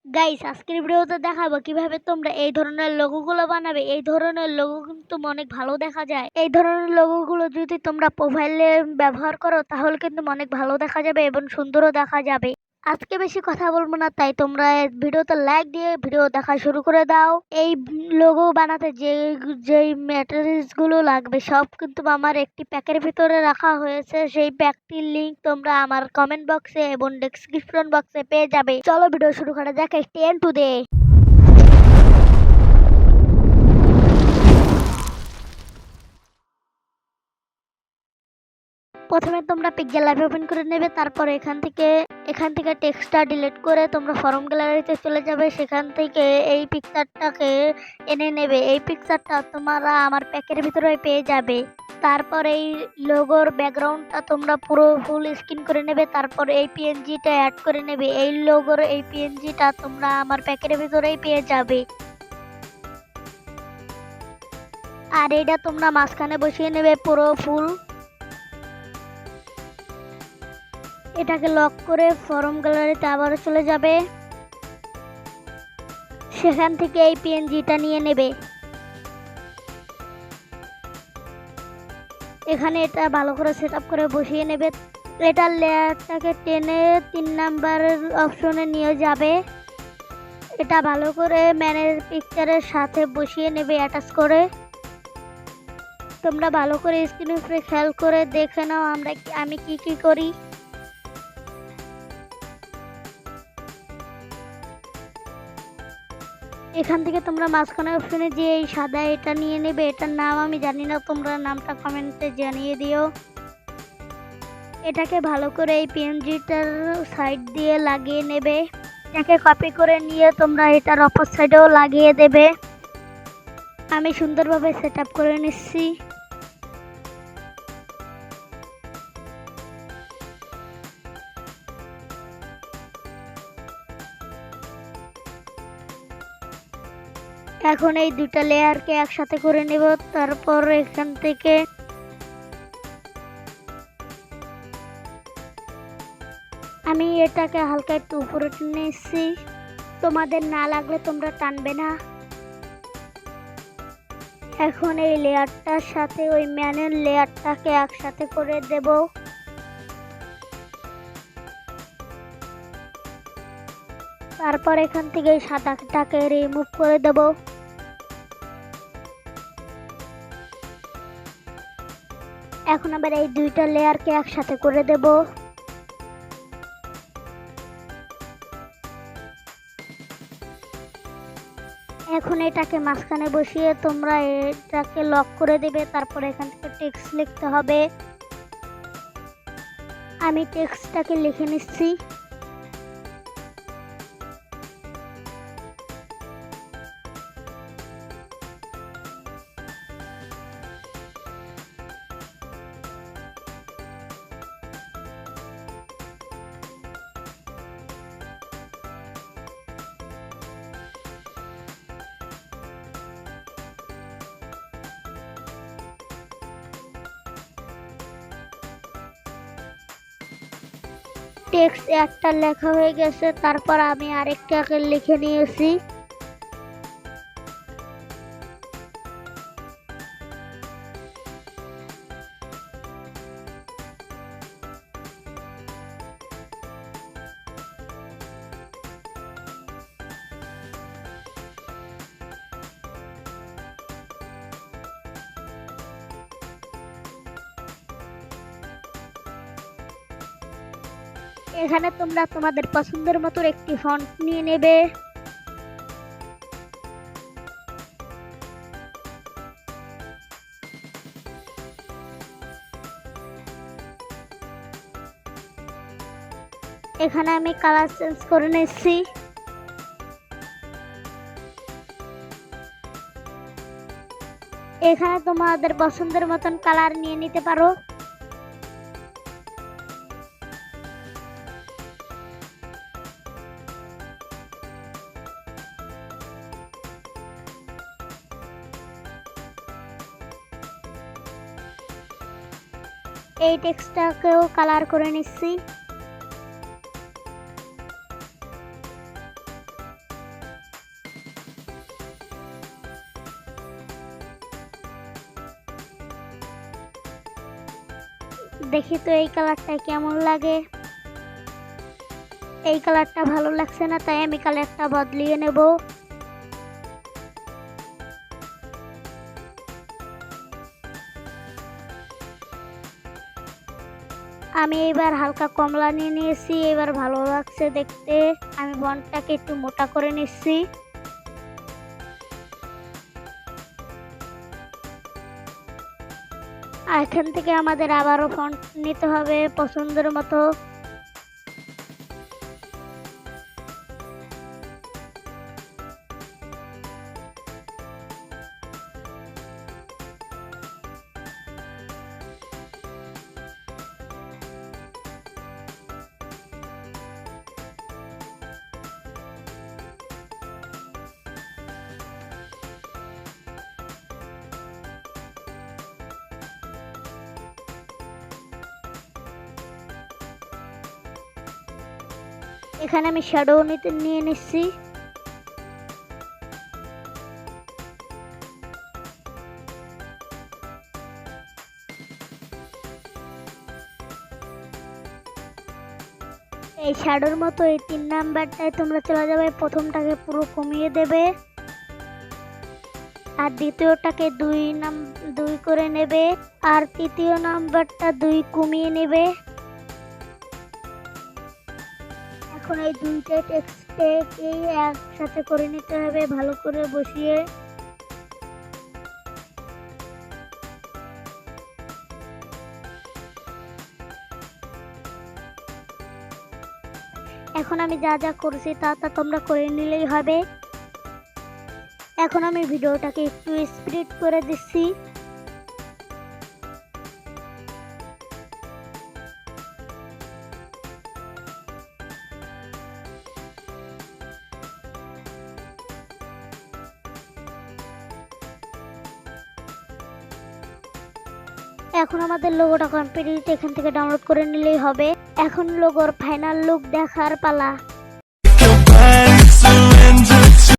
Guys আজকের ভিডিওতে দেখাবো কিভাবে তোমরা এই ধরনের লোগোগুলো বানাবে। এই ধরনের লোগো কিন্তু অনেক ভালো দেখা যায়। এই ধরনের লোগোগুলো যদি তোমরা প্রোফাইলে ব্যবহার করো তাহলে কিন্তু অনেক ভালো দেখা যাবে এবং সুন্দরও দেখা যাবে। আজকে বেশি কথা বলবো না, তাই তোমরা ভিডিওতে লাইক দিয়ে ভিডিও দেখা শুরু করে দাও। এই লোগো বানাতে যে ম্যাটেরিয়ালস গুলো লাগবে সব কিন্তু আমার একটি প্যাকের ভিতরে রাখা হয়েছে। সেই প্যাকটির লিংক তোমরা আমার কমেন্ট বক্সে এবং ডেসক্রিপশন বক্সে পেয়ে যাবে। চলো ভিডিও শুরু করা যাক। 10 to day। প্রথমে তোমরা পিক্সেল ল্যাব ওপেন করে নেবে, তারপর এখান থেকে টেক্সটটা ডিলিট করে তোমরা ফর্ম গ্যালারিতে চলে যাবে। সেখান থেকে এই পিকচারটাকে এনে নেবে। এই পিকচারটা তোমরা আমার প্যাকের ভিতরে পেয়ে যাবে। তারপর এই লোগোর ব্যাকগ্রাউন্ডটা তোমরা পুরো ফুল স্ক্রিন করে নেবে। তারপর এই পিএনজিটা অ্যাড করে নেবে। এই লোগোর এই পিএনজিটা তোমরা আমার প্যাকের ভিতরেই পেয়ে যাবে। আর এটা তোমরা মাঝখানে বসিয়ে নেবে পুরো ফুল। এটাকে লক করে ফর্ম গ্যালারিতে আবারও চলে যাবে। সেখান থেকে এই পিএনজিটা নিয়ে নেবে। এখানে এটা ভালো করে সেটআপ করে বসিয়ে নেবে। এটার লেয়ারটাকে টেনে 3 নাম্বারের অপশনে নিয়ে যাবে। এটা ভালো করে ম্যানের পিকচারের সাথে বসিয়ে নেবে অ্যাটাচ করে। তোমরা ভালো করে স্ক্রিনের উপরে খেয়াল করে দেখে নাও আমি কি করি। এখান থেকে তোমরা মাঝখানে অপশনে যে এই সাদা এটা নিয়ে নেবে। এটার নাম আমি জানি না, তোমরা নামটা কমেন্টে জানিয়ে দিও। এটাকে ভালো করে এই পিএনজিটার সাইড দিয়ে লাগিয়ে নেবে। এটাকে কপি করে নিয়ে তোমরা এটার অপর সাইডেও লাগিয়ে দেবে। আমি সুন্দরভাবে সেটআপ করে নিচ্ছি। এখন এই দুটো লেয়ারকে একসাথে করে নেব। তারপর এখান থেকে আমি এটাকে হালকা একটু উপরে টেনে এসেছি। তোমাদের না লাগলে তোমরা টানবে না। এখন এই লেয়ারটার সাথে ওই ম্যানের লেয়ারটাকে একসাথে করে দেব। তারপর এখান থেকে এই সাদাটাকে রিমুভ করে দেব। এখন আবার এই দুইটা লেয়ারকে একসাথে করে দেব। এখন এটাকে মাঝখানে বসিয়ে তোমরা এটাকে লক করে দেবে। তারপর এখান থেকে টেক্সট লিখতে হবে। আমি টেক্সটটাকে লিখে নিচ্ছি। টেক্সট একটা লেখা হয়ে গেছে। তারপর আমি আরেকটাকে লিখে নিয়েছি। এখানে তোমরা তোমাদের পছন্দের মতো একটি ফন্ট নিয়ে নেবে। এখানে আমি কালার চেঞ্জ করে নিচ্ছি। এখানে তোমাদের পছন্দের মতন কালার নিয়ে নিতে পারো। এই টেক্সটটাকেও কালার করে নিচ্ছি। দেখি তো এই কালারটা কেমন লাগে। এই কালারটা ভালো লাগছে না, তাই আমি কালারটা বদলিয়ে নেব। আমি এবার হালকা কমলা নিয়ে নিয়েছি, এবার ভালো লাগছে দেখতে। আমি বনটাকে একটু মোটা করে নিচ্ছি। আর এখান থেকে আমাদের আবারও ফন্ট নিতে হবে পছন্দের মতো। এখানে আমি শ্যাডো নিয়ে নিচ্ছি। এই শ্যাডোর মতো এই 3 নাম্বারটায় তোমরা চলে যাবে, প্রথমটাকে পুরো কমিয়ে দেবে আর দ্বিতীয়টাকে 2 করে নেবে আর তৃতীয় নাম্বারটা 2 কমিয়ে নেবে। এখন এই দুইটা টেক্সটকেই একসাথে করে নিতে হবে ভালো করে বসিয়ে। এখন আমি যা যা করছি তা তা তোমরা করে নিলেই হবে। এখন আমি ভিডিওটাকে একটু স্পিড করে দিচ্ছি। এখন আমাদের লোগোটা কমপ্লিট, এখান থেকে ডাউনলোড করে নিলেই হবে। এখন লোগোর ফাইনাল লুক দেখার পালা।